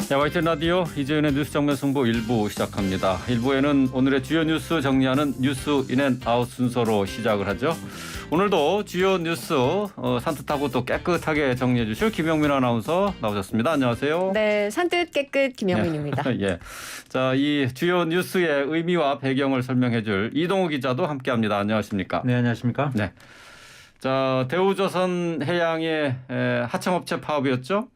네, YTN 라디오 이재윤의 뉴스 정면 승부 1부 시작합니다. 1부에는 오늘의 주요 뉴스 정리하는 뉴스 인앤아웃 순서로 시작을 하죠. 오늘도 주요 뉴스 산뜻하고 또 깨끗하게 정리해 주실 김영민 아나운서 나오셨습니다. 안녕하세요. 네, 산뜻 깨끗 김영민입니다. 예. 자, 이 주요 뉴스의 의미와 배경을 설명해 줄 이동우 기자도 함께합니다. 안녕하십니까? 네, 안녕하십니까? 네. 자, 대우조선 해양의 하청업체 파업이었죠.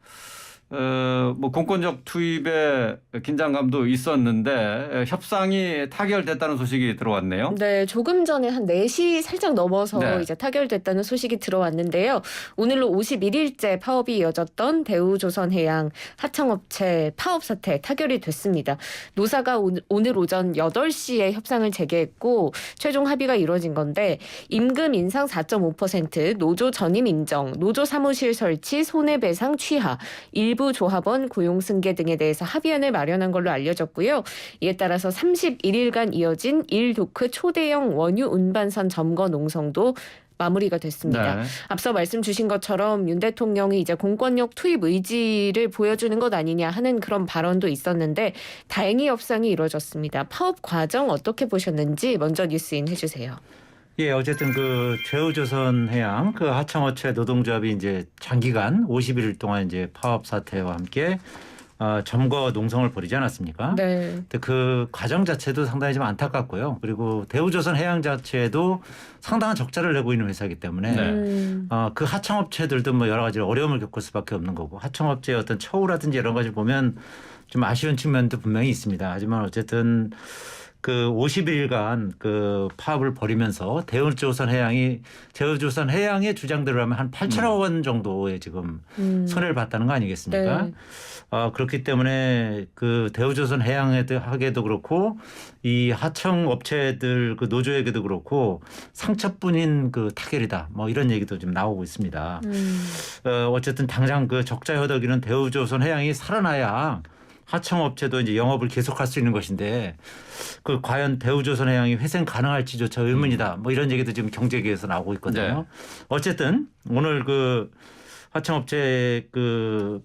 뭐 공권력 투입에 긴장감도 있었는데 협상이 타결됐다는 소식이 들어왔네요. 네, 조금 전에 한 4시 살짝 넘어서 네. 이제 타결됐다는 소식이 들어왔는데요. 오늘로 51일째 파업이 이어졌던 대우조선해양 하청업체 파업 사태 타결이 됐습니다. 노사가 오늘 오전 8시에 협상을 재개했고 최종 합의가 이루어진 건데 임금 인상 4.5%, 노조 전임 인정, 노조 사무실 설치, 손해배상 취하, 일부 조합원 고용 승계 등에 대해서 합의안을 마련한 걸로 알려졌고요. 이에 따라서 31일간 이어진 일도크 초대형 원유 운반선 점거 농성도 마무리가 됐습니다. 네. 앞서 말씀 주신 것처럼 윤 대통령이 이제 공권력 투입 의지를 보여주는 것 아니냐 하는 그런 발언도 있었는데 다행히 협상이 이루어졌습니다. 파업 과정 어떻게 보셨는지 먼저 뉴스인 해주세요. 예, 어쨌든 그 대우조선해양 그 하청업체 노동조합이 이제 장기간 51일 동안 이제 파업 사태와 함께 점거 농성을 벌이지 않았습니까? 네. 근데 그 과정 자체도 상당히 좀 안타깝고요. 그리고 대우조선해양 자체도 상당한 적자를 내고 있는 회사이기 때문에 네. 그 하청업체들도 뭐 여러 가지 어려움을 겪을 수밖에 없는 거고 하청업체의 어떤 처우라든지 이런 가지 보면 좀 아쉬운 측면도 분명히 있습니다. 하지만 어쨌든 그 50일간 그 파업을 벌이면서 대우조선해양의 주장대로 하면 한 8천억 원 정도의 지금 손해를 봤다는 거 아니겠습니까? 네. 그렇기 때문에 그 대우조선해양에도 그렇고 이 하청업체들 그 노조에게도 그렇고 상처뿐인 그 타결이다. 뭐 이런 얘기도 좀 나오고 있습니다. 어쨌든 당장 그 적자 허덕이는 대우조선해양이 살아나야 하청업체도 이제 영업을 계속할 수 있는 것인데 그 과연 대우조선해양이 회생 가능할지조차 의문이다. 뭐 이런 얘기도 지금 경제계에서 나오고 있거든요. 네. 어쨌든 오늘 그 하청업체 그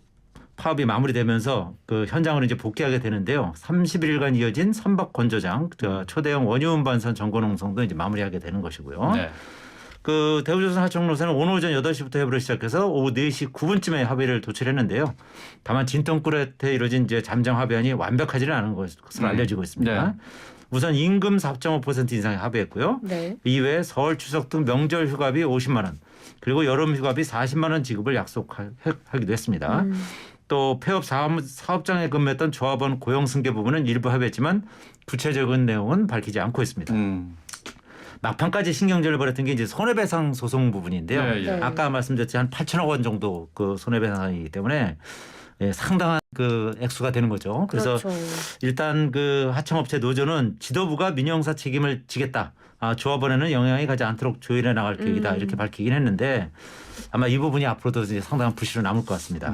파업이 마무리되면서 그 현장으로 이제 복귀하게 되는데요. 31일간 이어진 선박 건조장, 초대형 원유 운반선 점거 농성도 이제 마무리하게 되는 것이고요. 네. 그 대우조선 하청노사는 오늘 오전 8시부터 협의를 시작해서 오후 4시 9분쯤에 합의를 도출했는데요. 다만 진통 끝에 이루어진 이제 잠정 합의안이 완벽하지는 않은 것으로 알려지고 있습니다. 네. 우선 임금 4.5% 인상에 합의했고요. 네. 이외에 설 추석 등 명절 휴가비 50만 원 그리고 여름 휴가비 40만 원 지급을 약속하기도 했습니다. 또 폐업 사업장에 근무했던 조합원 고용 승계 부분은 일부 합의했지만 구체적인 내용은 밝히지 않고 있습니다. 막판까지 신경전을 벌였던 게 이제 손해배상 소송 부분인데요. 네, 예. 아까 말씀드렸지 한 8천억 원 정도 그 손해배상이기 때문에 상당한 그 액수가 되는 거죠. 그래서 그렇죠. 일단 그 하청업체 노조는 지도부가 민영사 책임을 지겠다. 조합원에는 영향이 가지 않도록 조율해 나갈 계획이다. 이렇게 밝히긴 했는데 아마 이 부분이 앞으로도 이제 상당한 부실로 남을 것 같습니다.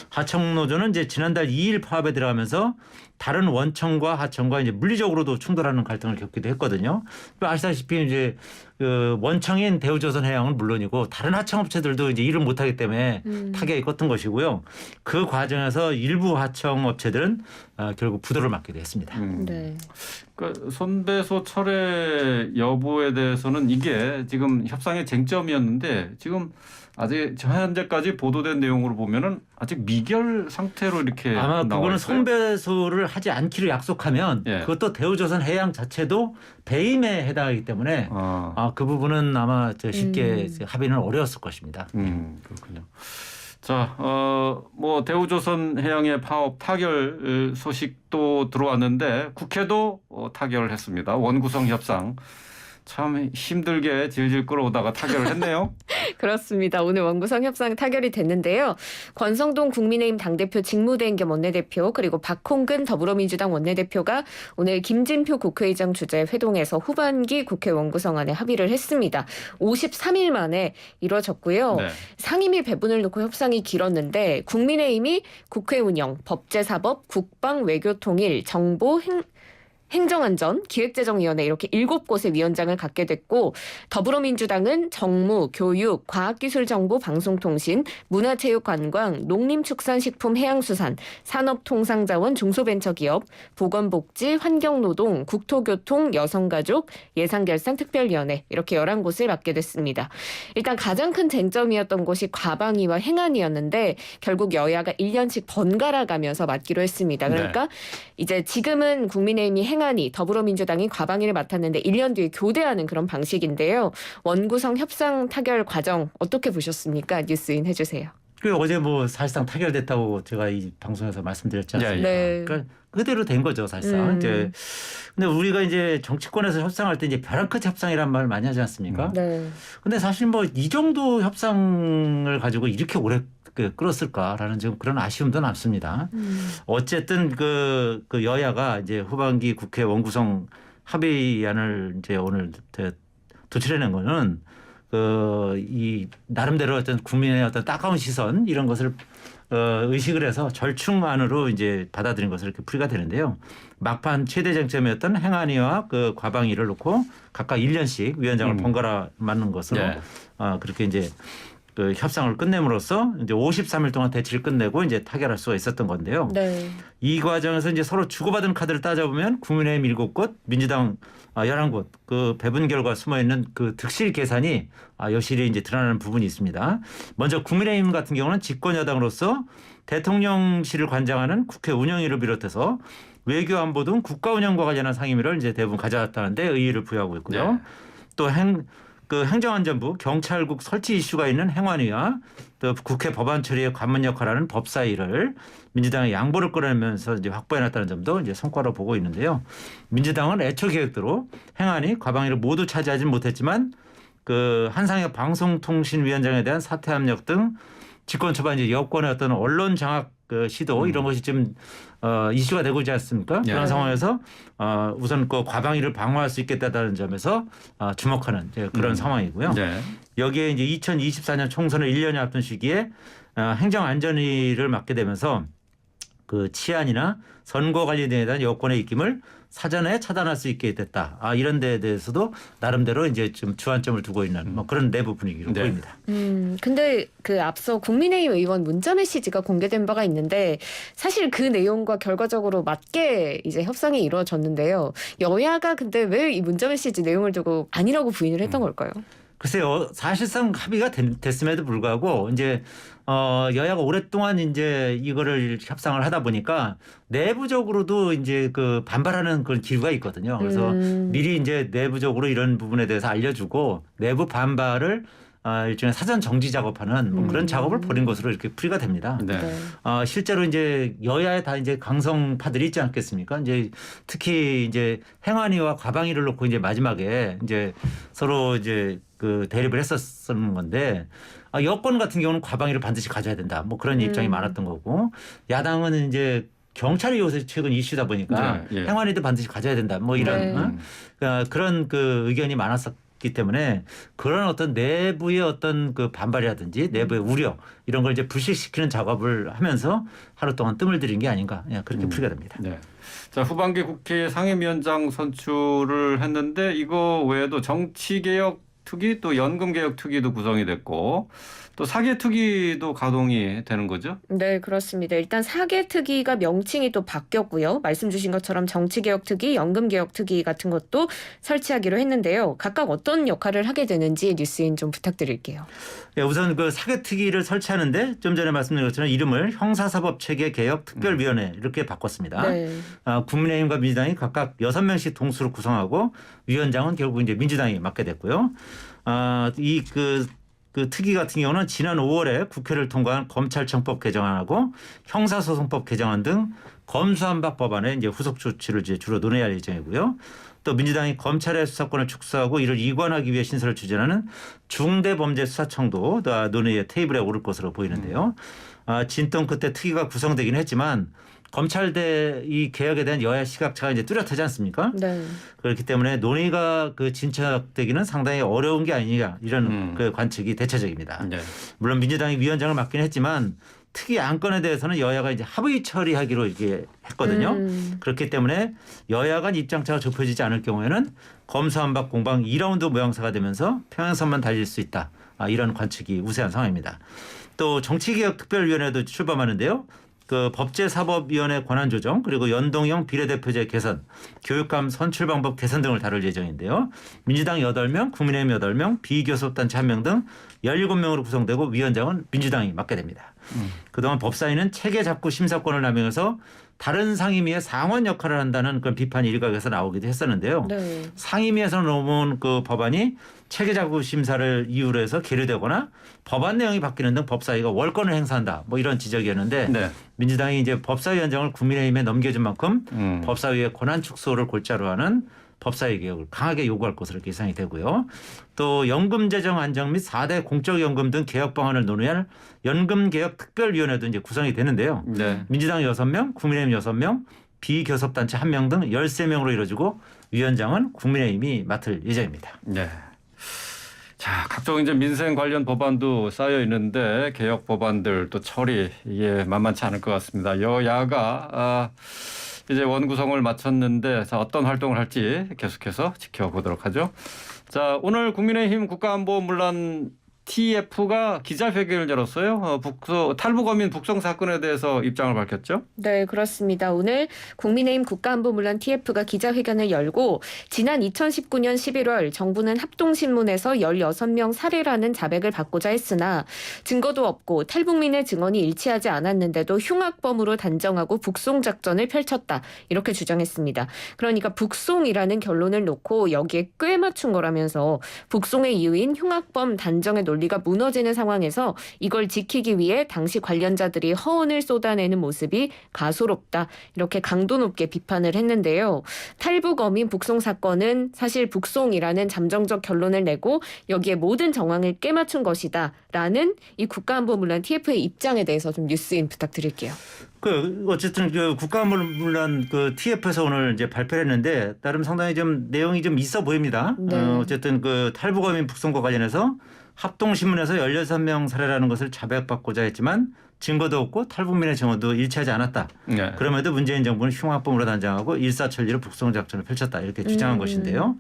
하청노조는 이제 지난달 2일 파업에 들어가면서 다른 원청과 하청과 이제 물리적으로도 충돌하는 갈등을 겪기도 했거든요. 아시다시피 이제 그 원청인 대우조선해양은 물론이고 다른 하청업체들도 이제 일을 못하기 때문에 타격이 컸던 것이고요. 그 과정에서 일부 하청업체들은 결국 부도를 맞기도 했습니다. 네. 그 손배소 철회 여부에 대해서는 이게 지금 협상의 쟁점이었는데 지금 아직 현재까지 보도된 내용으로 보면은 아직 미결 상태로 이렇게 아마 나와 그거는 있어요. 손배소를 하지 않기로 약속하면 예. 그것도 대우조선해양 자체도 배임에 해당하기 때문에 그 부분은 아마 쉽게 합의는 어려웠을 것입니다. 그렇군요. 자, 뭐 대우조선해양의 파업 타결 소식도 들어왔는데 국회도 타결을 했습니다. 원구성 협상. 참 힘들게 질질 끌어오다가 타결을 했네요. 그렇습니다. 오늘 원구성 협상 타결이 됐는데요. 권성동 국민의힘 당대표 직무대행 겸 원내대표 그리고 박홍근 더불어민주당 원내대표가 오늘 김진표 국회의장 주재 회동에서 후반기 국회 원구성안에 합의를 했습니다. 53일 만에 이뤄졌고요. 네. 상임위 배분을 놓고 협상이 길었는데 국민의힘이 국회 운영, 법제사법, 국방, 외교통일, 정보, 행정안전, 기획재정위원회 이렇게 7곳의 위원장을 갖게 됐고 더불어민주당은 정무, 교육, 과학기술정보, 방송통신, 문화체육관광, 농림축산식품, 해양수산, 산업통상자원, 중소벤처기업, 보건복지, 환경노동, 국토교통, 여성가족, 예산결산특별위원회 이렇게 11곳을 맡게 됐습니다. 일단 가장 큰 쟁점이었던 곳이 과방위와 행안위였는데 결국 여야가 1년씩 번갈아 가면서 맡기로 했습니다. 그러니까 이제 지금은 국민의힘이 행안위, 더불어민주당이 과방위를 맡았는데 1년 뒤에 교대하는 그런 방식인데요. 원구성 협상 타결 과정 어떻게 보셨습니까? 뉴스인 해주세요. 그 어제 뭐 사실상 타결됐다고 제가 이 방송에서 말씀드렸지 않습니까? 네. 그러니까 그대로 된 거죠 사실상. 이제 근데 우리가 이제 정치권에서 협상할 때 이제 벼랑 끝 협상이란 말 많이 하지 않습니까? 네. 근데 사실 뭐 이 정도 협상을 가지고 이렇게 오래 끌었을까라는 좀 그런 아쉬움도 남습니다. 어쨌든 그 여야가 이제 후반기 국회 원구성 합의안을 이제 오늘 도출해낸 거는 이 나름대로 어떤 국민의 어떤 따가운 시선 이런 것을 의식을 해서 절충안으로 이제 받아들인 것으로 이렇게 풀이가 되는데요. 막판 최대 쟁점이었던 행안위와 그 과방위를 놓고 각각 1년씩 위원장을 번갈아 맡는 것으로 그렇게 이제 그 협상을 끝냄으로써 이제 53일 동안 대치를 끝내고 이제 타결할 수가 있었던 건데요. 네. 이 과정에서 이제 서로 주고받은 카드를 따져보면 국민의힘 7곳, 민주당 11곳 그 배분 결과 숨어 있는 그 득실 계산이 여실히 이제 드러나는 부분이 있습니다. 먼저 국민의힘 같은 경우는 집권 여당으로서 대통령실을 관장하는 국회 운영위를 비롯해서 외교 안보 등 국가 운영과 관련한 상임위를 이제 대부분 가져왔다는데 의의를 부여하고 있고요. 네. 또 행정안전부, 경찰국 설치 이슈가 있는 행안위와 또 국회 법안 처리에 관문 역할하는 법사위를 민주당의 양보를 끌어내면서 이제 확보해놨다는 점도 이제 성과로 보고 있는데요. 민주당은 애초 계획대로 행안위, 과방위를 모두 차지하진 못했지만 그 한상혁 방송통신위원장에 대한 사퇴 압력 등 집권 초반 이제 여권의 어떤 언론 장악 그 시도 이런 것이 지금 이슈가 되고 있지 않습니까? 그런 상황에서 우선 그 과방위를 방어할 수 있겠다는 점에서 주목하는 이제 그런 상황이고요. 네. 여기에 이제 2024년 총선을 1년이 앞둔 시기에 행정안전위를 맡게 되면서 그 치안이나 선거 관리 등에 대한 여권의 입김을 사전에 차단할 수 있게 됐다. 이런 데에 대해서도 나름대로 이제 좀 주안점을 두고 있는 뭐 그런 내부 분위기로 보입니다. 근데 그 앞서 국민의힘 의원 문자 메시지가 공개된 바가 있는데 사실 그 내용과 결과적으로 맞게 이제 협상이 이루어졌는데요. 여야가 근데 왜 이 문자 메시지 내용을 두고 아니라고 부인을 했던 걸까요? 글쎄요, 사실상 합의가 됐음에도 불구하고 이제 여야가 오랫동안 이제 이거를 협상을 하다 보니까 내부적으로도 이제 그 반발하는 그런 기류가 있거든요. 그래서 미리 이제 내부적으로 이런 부분에 대해서 알려주고 내부 반발을 일종의 사전 정지 작업하는 뭐 그런 작업을 벌인 것으로 이렇게 풀이가 됩니다. 네. 실제로 이제 여야에 다 이제 강성파들이 있지 않겠습니까? 이제 특히 이제 행안위와 과방위를 놓고 이제 마지막에 이제 서로 이제 그 대립을 했었는 건데 여권 같은 경우는 과방위를 반드시 가져야 된다. 뭐 그런 입장이 많았던 거고 야당은 이제 경찰이 요새 최근 이슈다 보니까 행안위도 반드시 가져야 된다. 뭐 이런 그런 그 의견이 많았었기 때문에 그런 어떤 내부의 어떤 그 반발이라든지 내부의 우려 이런 걸 이제 불식시키는 작업을 하면서 하루 동안 뜸을 들인 게 아닌가 그렇게 풀이가 됩니다. 네. 자, 후반기 국회 상임위원장 선출을 했는데 이거 외에도 정치개혁 특위 또 연금개혁 특위도 구성이 됐고 또 사개특위도 가동이 되는 거죠? 네, 그렇습니다. 일단 사개특위가 명칭이 또 바뀌었고요. 말씀 주신 것처럼 정치개혁특위, 연금개혁특위 같은 것도 설치하기로 했는데요. 각각 어떤 역할을 하게 되는지 뉴스인 좀 부탁드릴게요. 네, 우선 그 사개특위를 설치하는데 좀 전에 말씀드린 것처럼 이름을 형사사법체계개혁특별위원회 이렇게 바꿨습니다. 네. 국민의힘과 민주당이 각각 6명씩 동수로 구성하고 위원장은 결국 이제 민주당이 맡게 됐고요. 그 특위 같은 경우는 지난 5월에 국회를 통과한 검찰청법 개정안하고 형사소송법 개정안 등 검수완박 법안의 이제 후속 조치를 이제 주로 논의할 예정이고요. 또 민주당이 검찰의 수사권을 축소하고 이를 이관하기 위해 신설을 추진하는 중대범죄수사청도 논의의 테이블에 오를 것으로 보이는데요. 진통 끝에 특위가 구성되긴 했지만 검찰대 이 개혁에 대한 여야 시각차가 이제 뚜렷하지 않습니까? 네. 그렇기 때문에 논의가 그 진척되기는 상당히 어려운 게 아니냐 이런 그 관측이 대체적입니다. 네. 물론 민주당이 위원장을 맡긴 했지만 특이 안건에 대해서는 여야가 이제 합의 처리하기로 이렇게 했거든요. 그렇기 때문에 여야 간 입장차가 좁혀지지 않을 경우에는 검수완박 공방 2라운드 모양새가 되면서 평행선만 달릴 수 있다. 이런 관측이 우세한 상황입니다. 또 정치개혁특별위원회도 출범하는데요. 그 법제사법위원회 권한 조정 그리고 연동형 비례대표제 개선, 교육감 선출 방법 개선 등을 다룰 예정인데요. 민주당 8명, 국민의힘 8명, 비교섭단체 1명 등 17명으로 구성되고 위원장은 민주당이 맡게 됩니다. 그동안 법사위는 체계 잡고 심사권을 남용해서 다른 상임위의 상원 역할을 한다는 그런 비판이 일각에서 나오기도 했었는데요. 네. 상임위에서 넘어온 그 법안이 체계자구 심사를 이유로 해서 계류되거나 법안 내용이 바뀌는 등 법사위가 월권을 행사한다. 뭐 이런 지적이었는데 네. 민주당이 이제 법사위원장을 국민의힘에 넘겨준 만큼 법사위의 권한 축소를 골자로 하는 법사위 개혁을 강하게 요구할 것으로 예상이 되고요. 또 연금 재정 안정 및 4대 공적연금 등 개혁 방안을 논의할 연금개혁특별위원회도 이제 구성이 되는데요. 네. 민주당 6명, 국민의힘 6명, 비교섭단체 1명 등 13명으로 이루어지고 위원장은 국민의힘이 맡을 예정입니다. 네. 자, 각종 이제 민생 관련 법안도 쌓여 있는데 개혁 법안들 또 처리 이게 만만치 않을 것 같습니다. 여야가 이제 원구성을 마쳤는데 자, 어떤 활동을 할지 계속해서 지켜보도록 하죠. 자, 오늘 국민의힘 국가안보문란 TF가 기자회견을 열었어요. 탈북어민 북송 사건에 대해서 입장을 밝혔죠. 네, 그렇습니다. 오늘 국민의힘 국가안보문란 TF가 기자회견을 열고 지난 2019년 11월 정부는 합동신문에서 16명 살해라는 자백을 받고자 했으나 증거도 없고 탈북민의 증언이 일치하지 않았는데도 흉악범으로 단정하고 북송 작전을 펼쳤다. 이렇게 주장했습니다. 그러니까 북송이라는 결론을 놓고 여기에 꽤 맞춘 거라면서 북송의 이유인 흉악범 단정의 논리가 무너지는 상황에서 이걸 지키기 위해 당시 관련자들이 허언을 쏟아내는 모습이 가소롭다. 이렇게 강도 높게 비판을 했는데요. 탈북 어민 북송 사건은 사실 북송이라는 잠정적 결론을 내고 여기에 모든 정황을 깨맞춘 것이다. 라는 이 국가안보문란 TF의 입장에 대해서 좀 뉴스인 부탁드릴게요. 어쨌든 그 국가안보문란 그 TF에서 오늘 이제 발표를 했는데 나름 상당히 좀 내용이 좀 있어 보입니다. 네. 어쨌든 그 탈북어민 북송과 관련해서 합동신문에서 16명 살해라는 것을 자백받고자 했지만 증거도 없고 탈북민의 증언도 일치하지 않았다. 네. 그럼에도 문재인 정부는 흉악범으로 단정하고 일사천리로 북송 작전을 펼쳤다. 이렇게 주장한 것인데요.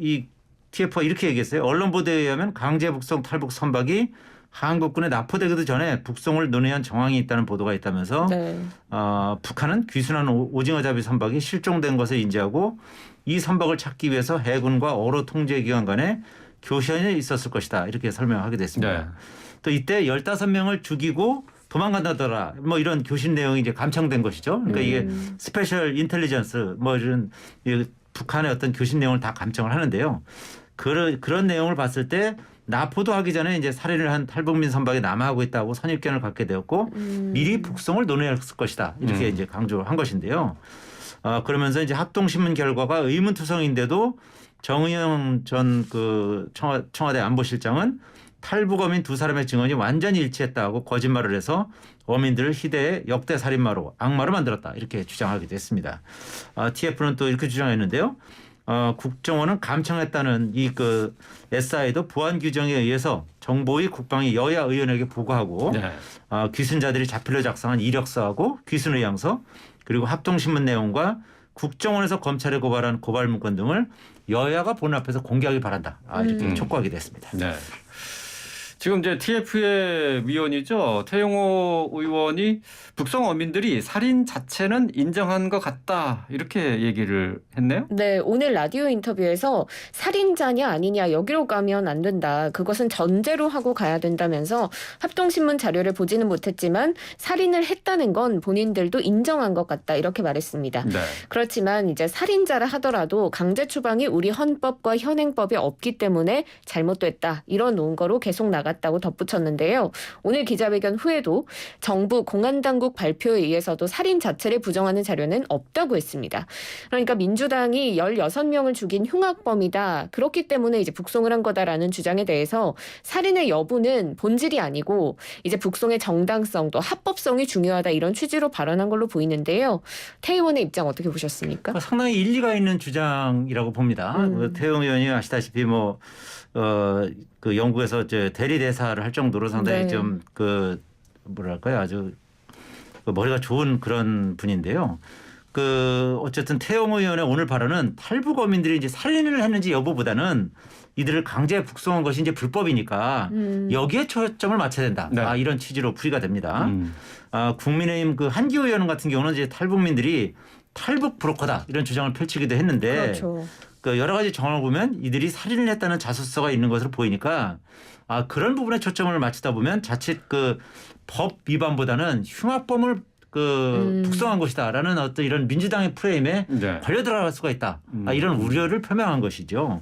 이 TF가 이렇게 얘기했어요. 언론 보도에 의하면 강제 북송 탈북 선박이 한국군에 납포되기도 전에 북송을 논의한 정황이 있다는 보도가 있다면서 네. 북한은 귀순한 오징어잡이 선박이 실종된 것을 인지하고 이 선박을 찾기 위해서 해군과 어로 통제기관 간에 교션이 있었을 것이다. 이렇게 설명하게 됐습니다. 네. 또 이때 15명을 죽이고 도망간다더라. 뭐 이런 교신 내용이 이제 감청된 것이죠. 그러니까 이게 스페셜 인텔리전스 뭐 이런 북한의 어떤 교신 내용을 다 감청을 하는데요. 그런 내용을 봤을 때 납포도 하기 전에 이제 살해를 한 탈북민 선박이 남하하고 있다고 선입견을 갖게 되었고 미리 북송을 논의했을 것이다. 이렇게 이제 강조한 것인데요. 그러면서 이제 합동신문 결과가 의문투성인데도 정의영 전 그 청와대 안보실장은 탈북어민 2사람의 증언이 완전히 일치했다고 거짓말을 해서 어민들을 희대의 역대 살인마로 악마로 만들었다. 이렇게 주장하기도 했습니다. TF는 또 이렇게 주장했는데요. 국정원은 감청했다는 이 그 SI도 보안 규정에 의해서 정보위 국방위 여야 의원에게 보고하고 네. 귀순자들이 자필로 작성한 이력서하고 귀순 의향서 그리고 합동신문 내용과 국정원에서 검찰에 고발한 고발 문건 등을 여야가 본 앞에서 공개하기 바란다. 이렇게 촉구하게 됐습니다. 네. 지금 이제 TF의 위원이죠. 태영호 의원이 북송 어민들이 살인 자체는 인정한 것 같다. 이렇게 얘기를 했네요. 네, 오늘 라디오 인터뷰에서 살인자냐 아니냐 여기로 가면 안 된다. 그것은 전제로 하고 가야 된다면서 합동신문 자료를 보지는 못했지만 살인을 했다는 건 본인들도 인정한 것 같다. 이렇게 말했습니다. 네. 그렇지만 이제 살인자라 하더라도 강제 추방이 우리 헌법과 현행법에 없기 때문에 잘못됐다. 이런 논거로 계속 나갔다고 덧붙였는데요. 오늘 기자회견 후에도 정부 공안당국 발표에 의해서도 살인 자체를 부정하는 자료는 없다고 했습니다. 그러니까 민주당이 16명을 죽인 흉악범이다. 그렇기 때문에 이제 북송을 한 거다라는 주장에 대해서 살인의 여부는 본질이 아니고 이제 북송의 정당성 또 합법성이 중요하다 이런 취지로 발언한 걸로 보이는데요. 태 의원의 입장 어떻게 보셨습니까? 상당히 일리가 있는 주장이라고 봅니다. 태영 의원이 아시다시피 그 영국에서 대리 대사를 할 정도로 상당히 네. 좀 그 뭐랄까요 아주 그 머리가 좋은 그런 분인데요. 그 어쨌든 태영호 의원의 오늘 발언은 탈북어민들이 이제 살인을 했는지 여부보다는 이들을 강제 북송한 것이 이제 불법이니까 여기에 초점을 맞춰야 된다. 네. 이런 취지로 풀이가 됩니다. 국민의힘 그 한기호 의원 같은 경우는 이제 탈북민들이 탈북 브로커다 이런 주장을 펼치기도 했는데 그렇죠. 그 여러 가지 정황을 보면 이들이 살인을 했다는 자수서가 있는 것으로 보이니까 그런 부분에 초점을 맞추다 보면 자칫 그 법 위반보다는 흉악범을 그 북송한 것이다라는 어떤 이런 민주당의 프레임에 네. 걸려 들어갈 수가 있다. 이런 우려를 표명한 것이죠.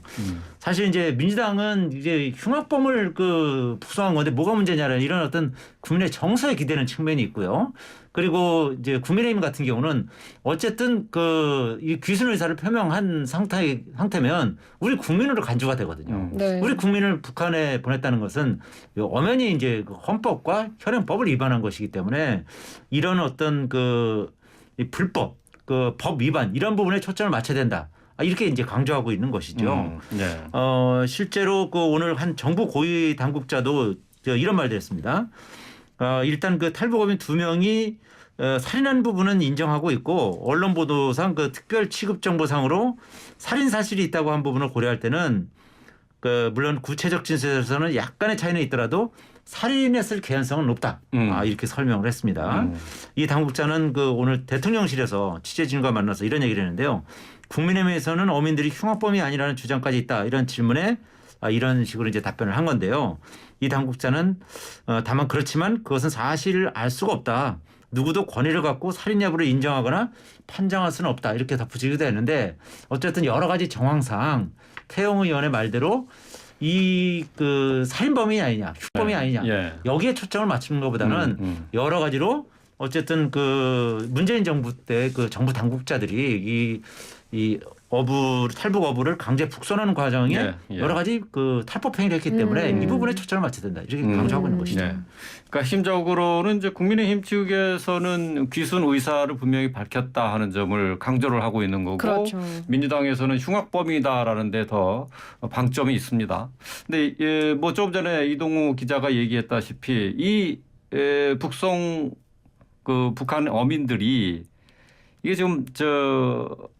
사실 이제 민주당은 이제 흉악범을 그 북송한 건데 뭐가 문제냐라는 이런 어떤 국민의 정서에 기대는 측면이 있고요. 그리고 이제 국민의힘 같은 경우는 어쨌든 그 이 귀순 의사를 표명한 상태면 우리 국민으로 간주가 되거든요. 네. 우리 국민을 북한에 보냈다는 것은 엄연히 이제 그 헌법과 현행법을 위반한 것이기 때문에 이런 어떤 이 불법 그 법 위반 이런 부분에 초점을 맞춰야 된다. 이렇게 이제 강조하고 있는 것이죠. 네. 실제로 그 오늘 한 정부 고위 당국자도 이런 말도 했습니다. 일단 그 탈북어민 2명이 살인한 부분은 인정하고 있고 언론 보도상 그 특별 취급 정보상으로 살인 사실이 있다고 한 부분을 고려할 때는 그 물론 구체적 진술에서는 약간의 차이는 있더라도 살인했을 개연성은 높다. 이렇게 설명을 했습니다. 이 당국자는 그 오늘 대통령실에서 취재진과 만나서 이런 얘기를 했는데요. 국민의힘에서는 어민들이 흉악범이 아니라는 주장까지 있다. 이런 질문에 이런 식으로 이제 답변을 한 건데요. 이 당국자는 다만 그렇지만 그것은 사실을 알 수가 없다. 누구도 권위를 갖고 살인 여부를 인정하거나 판정할 수는 없다. 이렇게 덧붙이기도 했는데 어쨌든 여러 가지 정황상 태영호 의원의 말대로 이 그 살인범이 아니냐, 흉범이 아니냐 여기에 초점을 맞추는 것보다는 여러 가지로 어쨌든 그 문재인 정부 때 그 정부 당국자들이 이 탈북 어부를 강제 북송하는 과정에 여러 가지 그 탈법 행위를 했기 때문에 이 부분에 초점을 맞춰야 된다. 이렇게 강조하고 있는 것이죠. 네. 그러니까 힘적으로는 이제 국민의힘 측에서는 귀순 의사를 분명히 밝혔다 하는 점을 강조를 하고 있는 거고 그렇죠. 민주당에서는 흉악범이다라는 데 더 방점이 있습니다. 근데 뭐 조금 전에 이동우 기자가 얘기했다시피 이 북송 그 북한 어민들이 이게 지금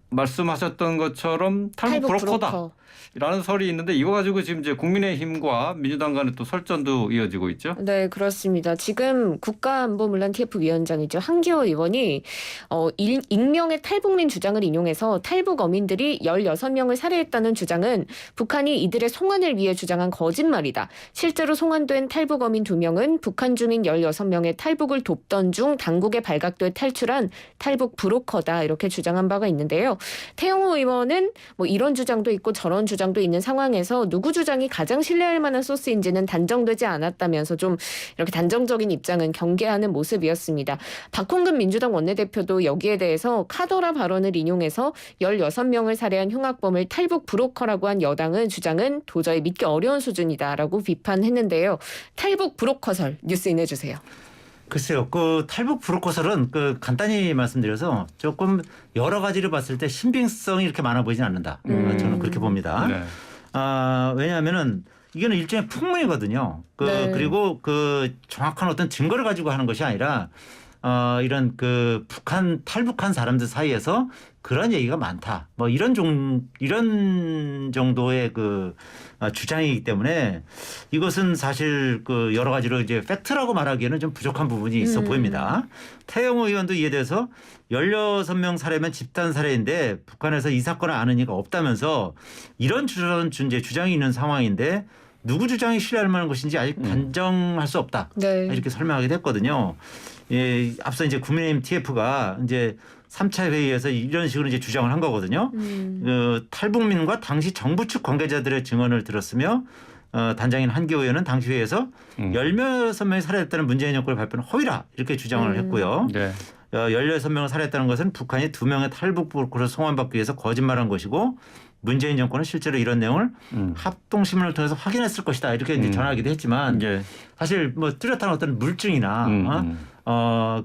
말씀하셨던 것처럼 탈북 브로커다라는 설이 있는데 이거 가지고 지금 이제 국민의힘과 민주당 간에 또 설전도 이어지고 있죠. 네, 그렇습니다. 지금 국가안보문란 TF위원장이죠. 한기호 의원이 익명의 탈북민 주장을 인용해서 탈북 어민들이 16명을 살해했다는 주장은 북한이 이들의 송환을 위해 주장한 거짓말이다. 실제로 송환된 탈북 어민 2명은 북한 주민 16명의 탈북을 돕던 중 당국에 발각돼 탈출한 탈북 브로커다. 이렇게 주장한 바가 있는데요. 태영호 의원은 뭐 이런 주장도 있고 저런 주장도 있는 상황에서 누구 주장이 가장 신뢰할 만한 소스인지는 단정되지 않았다면서 좀 이렇게 단정적인 입장은 경계하는 모습이었습니다. 박홍근 민주당 원내대표도 여기에 대해서 카더라 발언을 인용해서 16명을 살해한 흉악범을 탈북 브로커라고 한 여당은 주장은 도저히 믿기 어려운 수준이다라고 비판했는데요. 탈북 브로커설 뉴스인해 주세요. 글쎄요. 그 탈북 브로커설은 그 간단히 말씀드려서 조금 여러 가지를 봤을 때 신빙성이 이렇게 많아 보이진 않는다. 저는 그렇게 봅니다. 네. 왜냐하면은 이거는 일종의 풍문이거든요. 네. 그리고 그 정확한 어떤 증거를 가지고 하는 것이 아니라 이런 그 탈북한 사람들 사이에서 그런 얘기가 많다. 뭐 이런 정도의 그 주장이기 때문에 이것은 사실 그 여러 가지로 이제 팩트라고 말하기에는 좀 부족한 부분이 있어 보입니다. 태영호 의원도 이에 대해서 16명 살해면 집단 살해인데 북한에서 이 사건을 아는 이가 없다면서 이런 주장이 있는 상황인데 누구 주장이 신뢰할 만한 것인지 아직 단정할 수 없다. 네. 이렇게 설명하게 됐거든요. 앞서 이제 국민의힘 TF가 이제 3차 회의에서 이런 식으로 이제 주장을 한 거거든요. 탈북민과 당시 정부 측 관계자들의 증언을 들었으며 단장인 한기호 의원은 당시 회의에서 16명이 살해했다는 문재인 정권의 발표는 허위라 이렇게 주장을 했고요. 네. 16명을 살해했다는 것은 북한이 2명의 탈북 브로커를 송환받기 위해서 거짓말한 것이고 문재인 정권은 실제로 이런 내용을 합동신문을 통해서 확인했을 것이다 이렇게 이제 전하기도 했지만 사실 뭐 뚜렷한 어떤 물증이나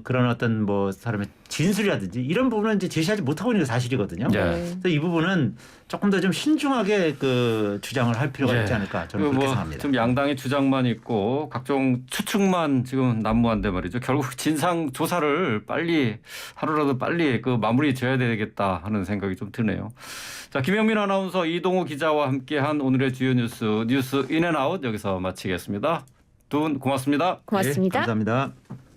그런 어떤 뭐 사람의 진술이라든지 이런 부분은 이제 제시하지 못하고 있는 게 사실이거든요. 네. 그래서 이 부분은 조금 더 좀 신중하게 그 주장을 할 필요가 예. 있지 않을까 저는 그렇게 생각합니다. 지금 양당의 주장만 있고 각종 추측만 지금 난무한데 말이죠. 결국 진상 조사를 빨리 하루라도 빨리 그 마무리 지어야 되겠다 하는 생각이 좀 드네요. 자, 김영민 아나운서, 이동우 기자와 함께한 오늘의 주요 뉴스 인앤아웃 여기서 마치겠습니다. 두 분 고맙습니다. 고맙습니다. 예, 감사합니다.